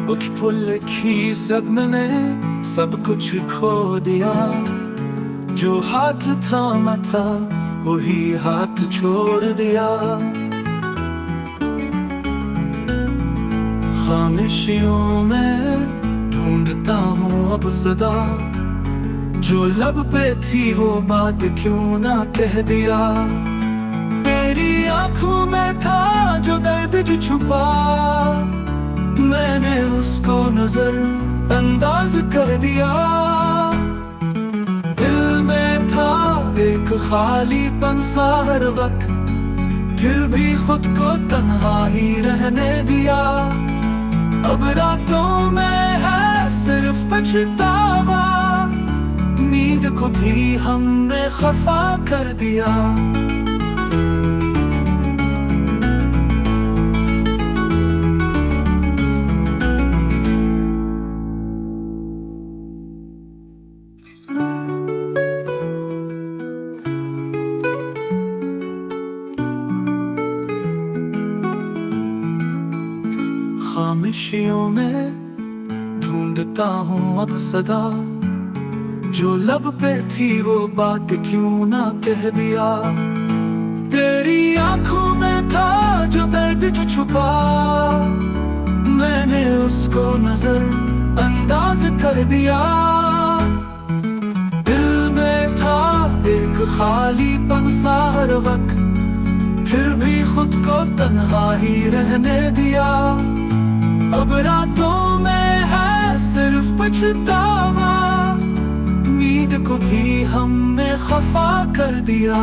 कुछ फूल की सदमे ने सब कुछ खो दिया। जो हाथ थामा था वही हाथ छोड़ दिया। खामोशियों में ढूंढता हूँ अब सदा, जो लब पे थी वो बात क्यों ना कह दिया। तेरी आंखों में था जो दर्द जो छुपा, मैंने उसको नजर अंदाज कर दिया। दिल में था एक खालीपन सा हर वक्त, फिर भी खुद को तन्हा ही रहने दिया। अब रातों में है सिर्फ पछतावा, नींद को भी हमने खफा कर दिया। खामोशियों में ढूंढता हूँ अब सदा, जो लब पे थी वो बात क्यों ना कह दिया। तेरी आंखों में था जो दर्द जो छुपा, मैंने उसको नजर अंदाज कर दिया। दिल में था एक खालीपन सा हर वक्त, फिर भी खुद को तन्हा ही रहने दिया। अब रातों में है सिर्फ पछतावा, नींद को भी हमने खफा कर दिया।